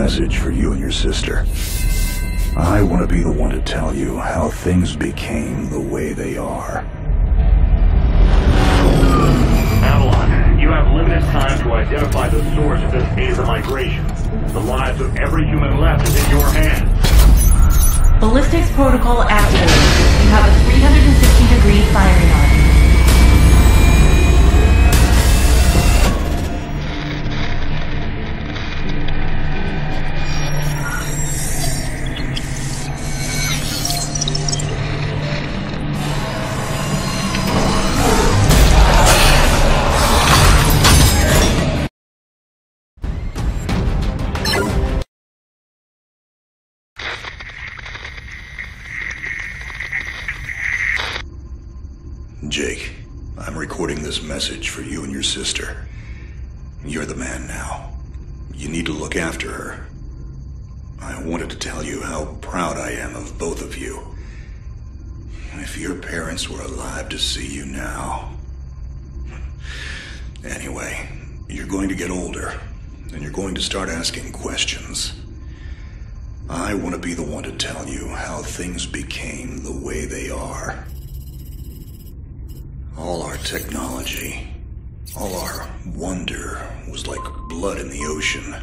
message for you and your sister. I want to be the one to tell you how things became the way they are. Avalon, you have limited time to identify the source of this Aether migration. The lives of every human left is in your hands. Ballistics protocol activated. You have a 360-degree firing arc. Jake, I'm recording this message for you and your sister. You're the man now. You need to look after her. I wanted to tell you how proud I am of both of you. If your parents were alive to see you now. Anyway, you're going to get older, and you're going to start asking questions. I want to be the one to tell you how things became the way they are. All our technology, all our wonder was like blood in the ocean.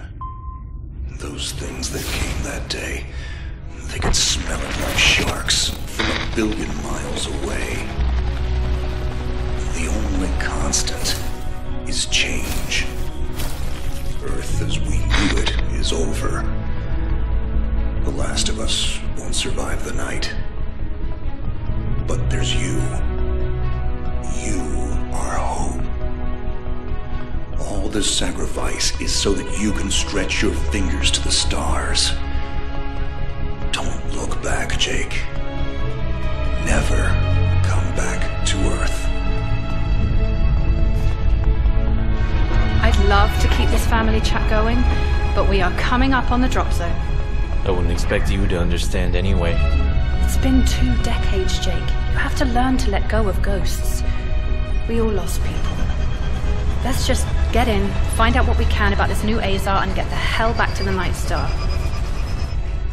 Those things that came that day, they could smell it like sharks from 1 billion miles away. The only constant is change. Earth as we knew it is over. The last of us won't survive the night. But there's you. You are hope. All this sacrifice is so that you can stretch your fingers to the stars. Don't look back, Jake. Never come back to Earth. I'd love to keep this family chat going, but we are coming up on the drop zone. I wouldn't expect you to understand anyway. It's been 2 decades, Jake. You have to learn to let go of ghosts. We all lost people. Let's just get in, find out what we can about this new Azar, and get the hell back to the Night Star.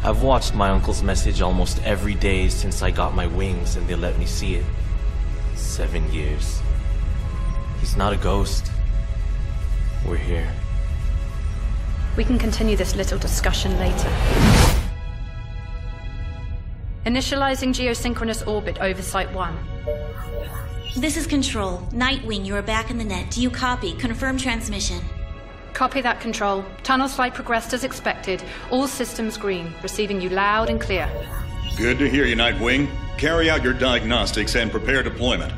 I've watched my uncle's message almost every day since I got my wings and they let me see it. 7 years. He's not a ghost. We're here. We can continue this little discussion later. Initializing geosynchronous orbit over Site 1. This is Control. Nightwing, you are back in the net. Do you copy? Confirm transmission. Copy that, Control. Tunnel flight progressed as expected. All systems green. Receiving you loud and clear. Good to hear you, Nightwing. Carry out your diagnostics and prepare deployment.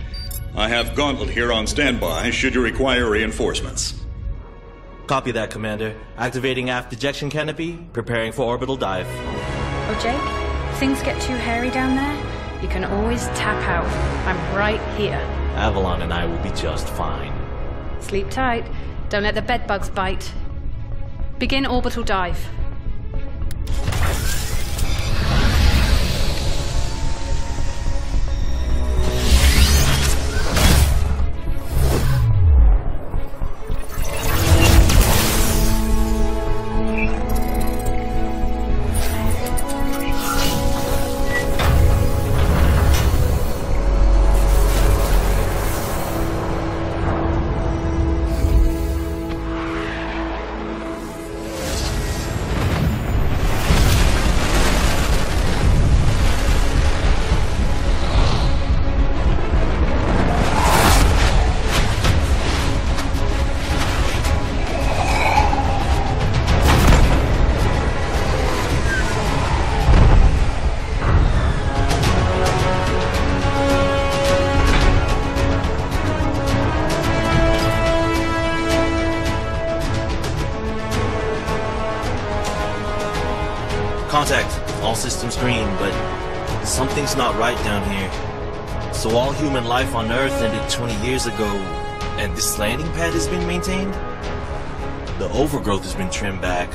I have Gauntlet here on standby should you require reinforcements. Copy that, Commander. Activating aft ejection canopy, preparing for orbital dive. Oh, Jake? If things get too hairy down there, you can always tap out. I'm right here. Avalon and I will be just fine. Sleep tight. Don't let the bedbugs bite. Begin orbital dive. Contact. All systems green, but something's not right down here. So all human life on Earth ended 20 years ago, and this landing pad has been maintained? The overgrowth has been trimmed back.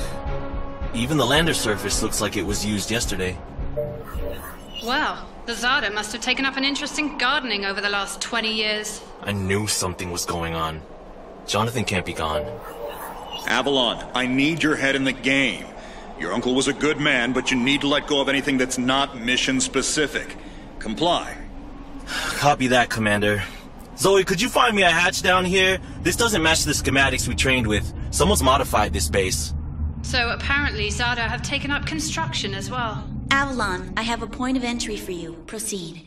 Even the lander surface looks like it was used yesterday. Wow, the Zada must have taken up an interest in gardening over the last 20 years. I knew something was going on. Jonathan can't be gone. Avalon, I need your head in the game. Your uncle was a good man, but you need to let go of anything that's not mission-specific. Comply. Copy that, Commander. Zoe, could you find me a hatch down here? This doesn't match the schematics we trained with. Someone's modified this base. So apparently Zada have taken up construction as well. Avalon, I have a point of entry for you. Proceed.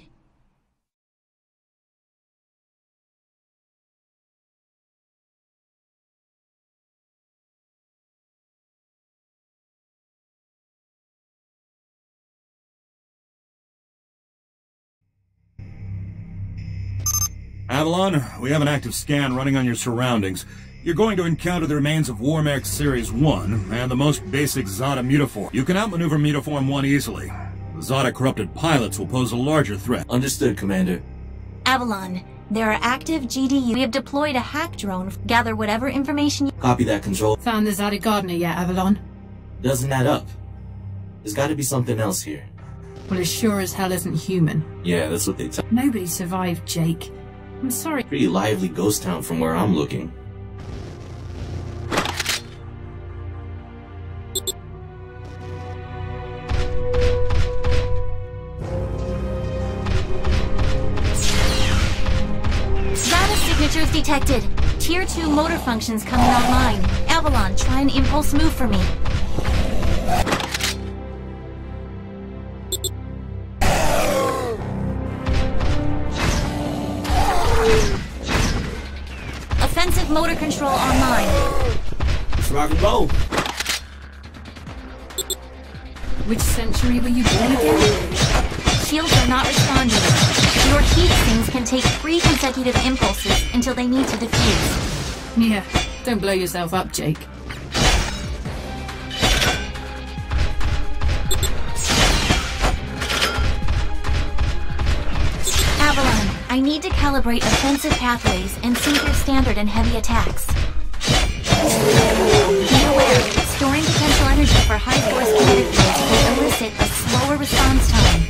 Avalon, we have an active scan running on your surroundings. You're going to encounter the remains of Warmech Series 1 and the most basic Zada mutaform. You can outmaneuver Mutaform 1 easily. The Zada corrupted pilots will pose a larger threat. Understood, Commander. Avalon, there are active GDU. We have deployed a hack drone. Gather whatever information you... Copy that, Control. Found the Zada Gardener yet, Avalon? Doesn't add up. There's gotta be something else here. Well, it sure as hell isn't human. Yeah, that's what they tell. Nobody survived, Jake. I'm sorry. Pretty lively ghost town from where I'm looking. Zada signatures detected. Tier 2 motor functions coming online. Avalon, try an impulse move for me. Offensive motor control online. Let's rock and roll. Which century were you born again? Shields are not responding. Your heat sinks can take 3 consecutive impulses until they need to defuse. Yeah, don't blow yourself up, Jake. Avalon, I need to calibrate offensive pathways and sync your standard and heavy attacks. Be aware, storing potential energy for high-force kinetic fields will elicit a slower response time.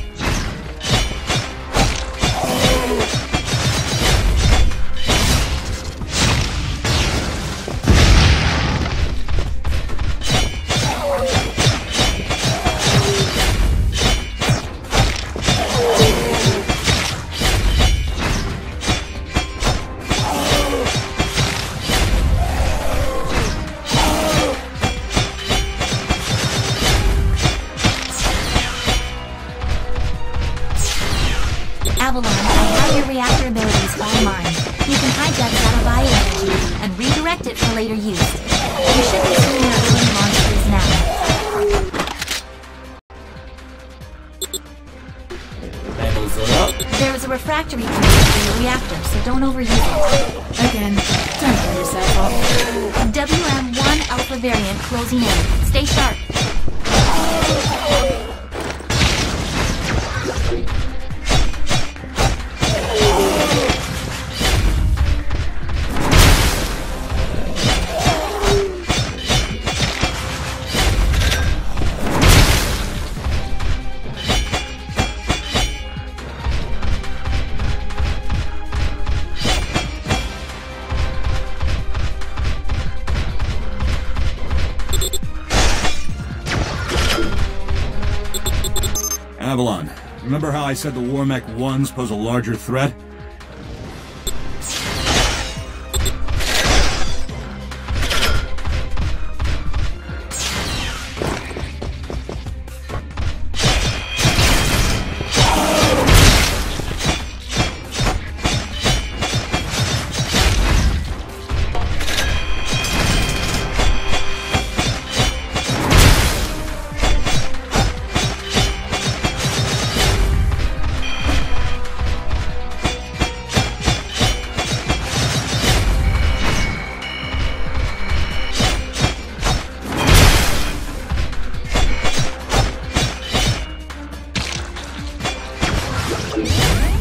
Avalon, I have your reactor abilities online. You can hijack Zada bioenergy and redirect it for later use. You should be seeing your early monsters now. Panels are up. There is a refractory period in your reactor, so don't overuse it. Again, don't blow yourself up. WM1 Alpha variant closing in. Stay sharp. Avalon, remember how I said the Warmech 1s pose a larger threat?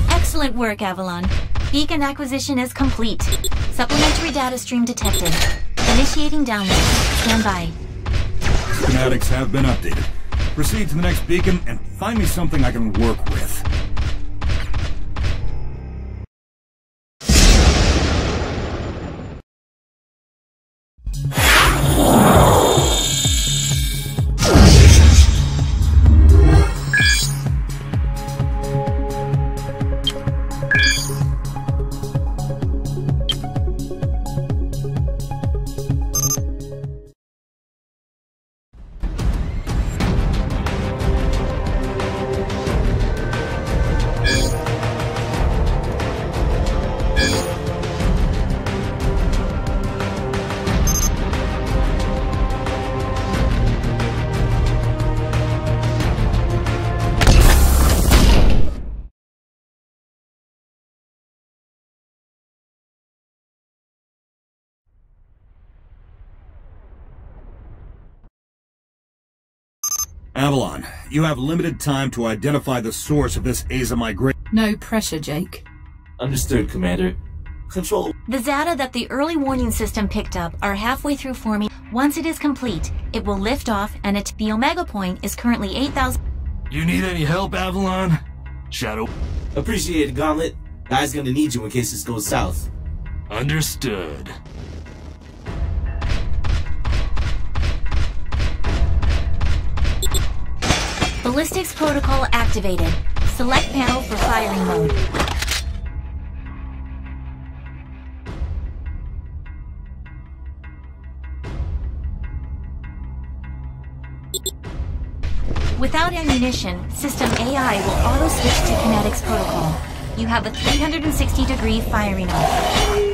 Excellent work, Avalon. Beacon acquisition is complete. Supplementary data stream detected. Initiating download. Stand by. Schematics have been updated. Proceed to the next beacon and find me something I can work with. Avalon, you have limited time to identify the source of this ASA migration. No pressure, Jake. Understood, Commander. Control. The data that the early warning system picked up are halfway through forming. Once it is complete, it will lift off, and the Omega Point is currently 8,000. You need any help, Avalon? Shadow. Appreciate it, Gauntlet. Guy's gonna need you in case this goes south. Understood. Ballistics protocol activated. Select panel for firing mode. Without ammunition, system AI will auto-switch to kinetics protocol. You have a 360-degree firing off.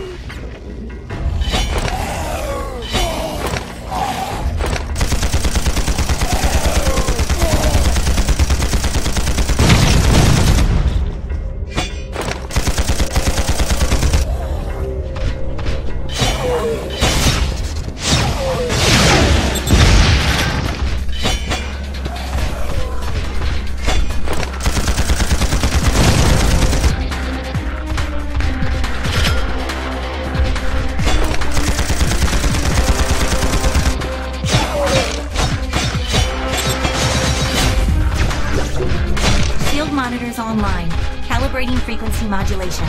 Monitors online. Calibrating frequency modulation.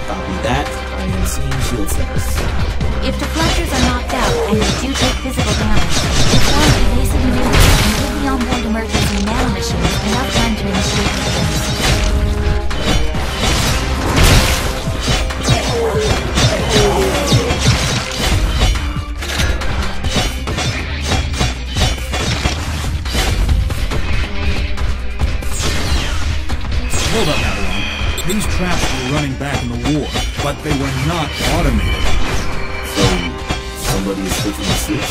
Copy that. I am seeing shield cells. If deflectors are knocked out and you do take physical damage, deploy evasive maneuvers and give the onboard emergency nanomachines enough time to initiate repairs. Hold up, Avalon. These traps were running back in the war, but they were not automated. So, somebody is flipping the switch?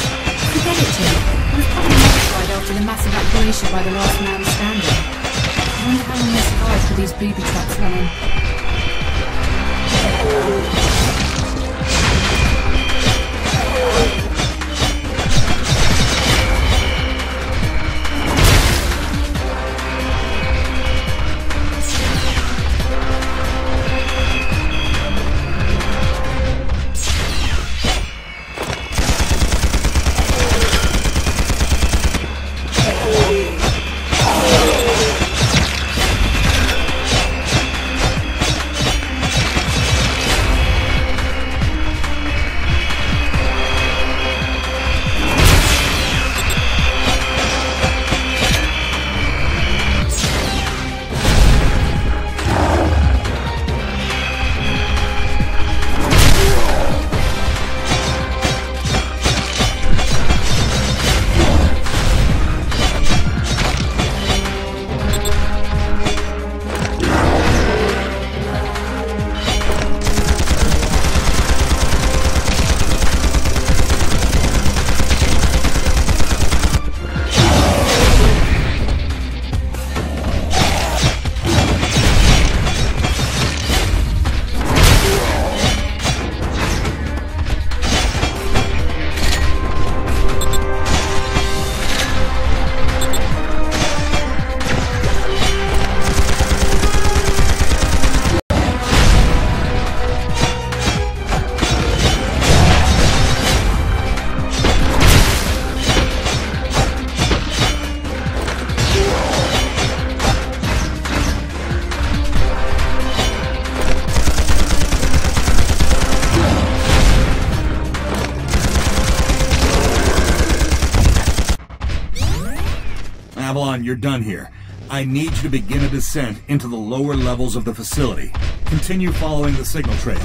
Forget it, Jake. It was probably modified after the mass evacuation by the last man standing. I wonder how long they survived with these booby traps running. Avalon, you're done here. I need you to begin a descent into the lower levels of the facility. Continue following the signal trail.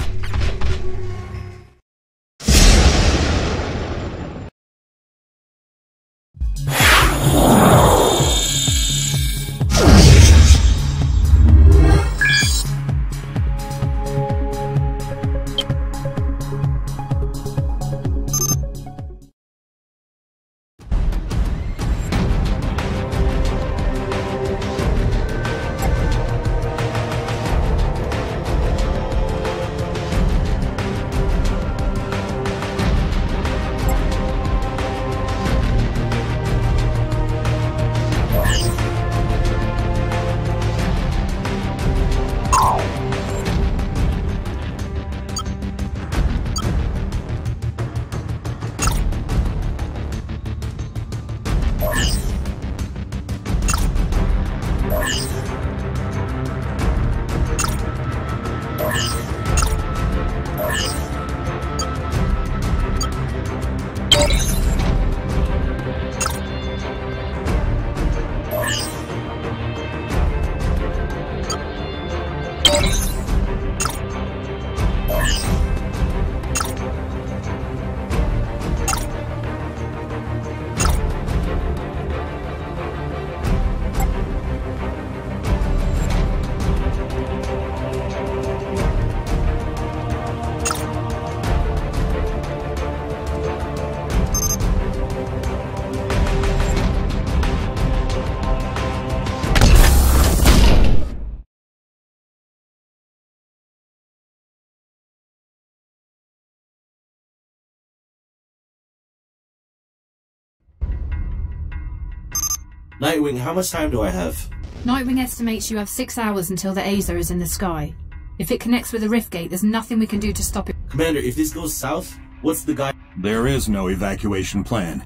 Nightwing, how much time do I have? Nightwing estimates you have 6 hours until the Azer is in the sky. If it connects with the rift gate, there's nothing we can do to stop it. Commander, if this goes south, what's the guy? There is no evacuation plan.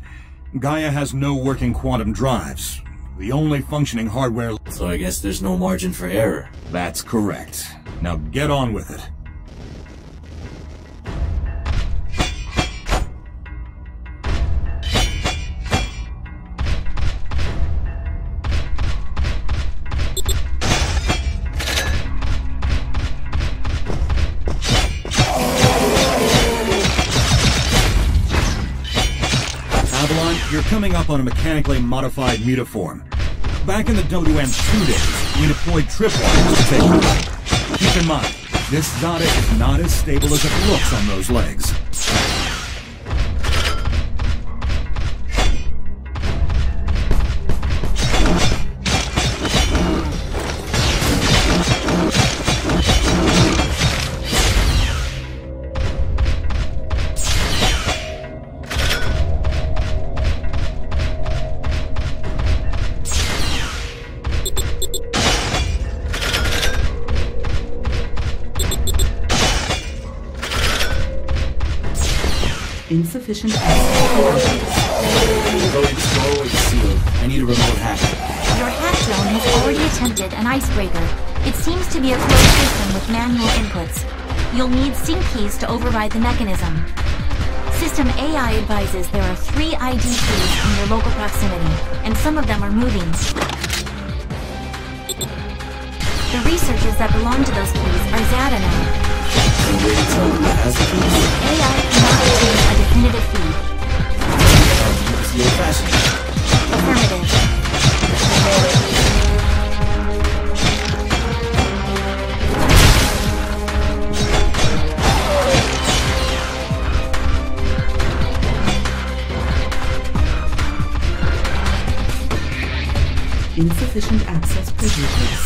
Gaia has no working quantum drives. The only functioning hardware... So I guess there's no margin for error. That's correct. Now get on with it. You're coming up on a mechanically modified mutaform. Back in the WM2 days, we deployed tripwires to take it. Keep in mind, this Zada is not as stable as it looks on those legs. Insufficient access. Going slow and sealed. I need a remote hack. Your hack zone has already attempted an icebreaker. It seems to be a closed system with manual inputs. You'll need sync keys to override the mechanism. System AI advises there are 3 ID keys in your local proximity, and some of them are moving. The researchers that belong to those keys are Zada now. And wait until who has the keys? AI cannot obtain a definitive feed. It's the old-fashioned. Affirmative. Insufficient access privileges.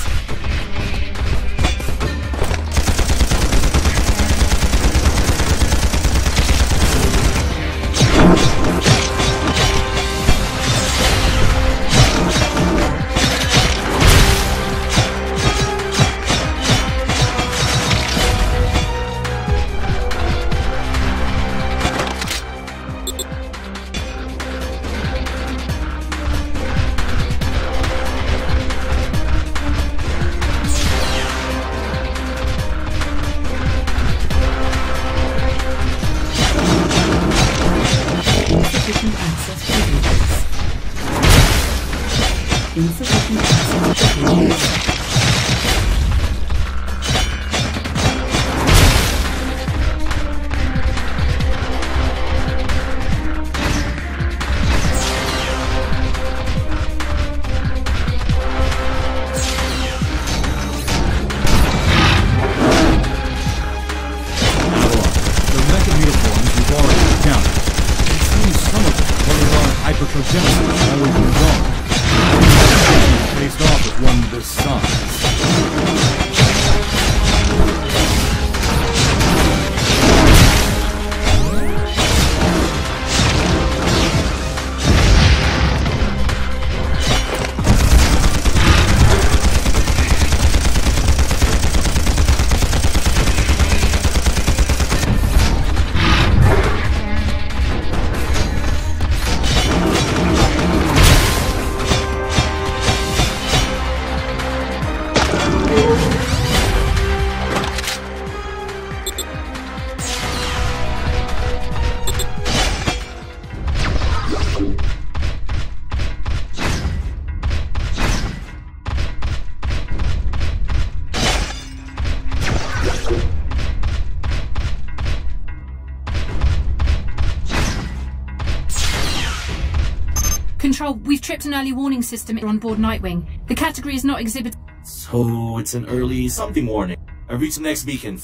Control, we've tripped an early warning system on board Nightwing. The category is not exhibited. So it's an early something warning. I've reached the next beacon.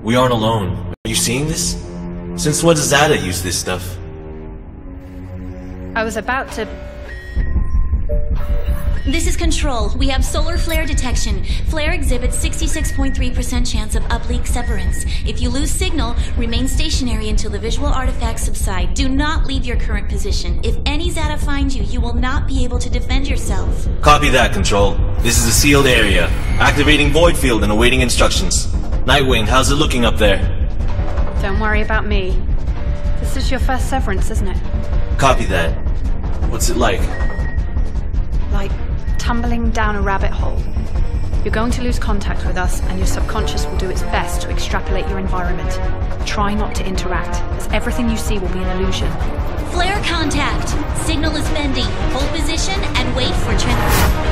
We aren't alone. Are you seeing this? Since when does Zada use this stuff? I was about to... This is Control. We have solar flare detection. Flare exhibits 66.3% chance of upleak severance. If you lose signal, remain stationary until the visual artifacts subside. Do not leave your current position. If any Zata find you, you will not be able to defend yourself. Copy that, Control. This is a sealed area. Activating void field and awaiting instructions. Nightwing, how's it looking up there? Don't worry about me. This is your first severance, isn't it? Copy that. What's it like? Like tumbling down a rabbit hole. You're going to lose contact with us, and your subconscious will do its best to extrapolate your environment. Try not to interact, as everything you see will be an illusion. Flare contact. Signal is bending. Hold position and wait for transfer.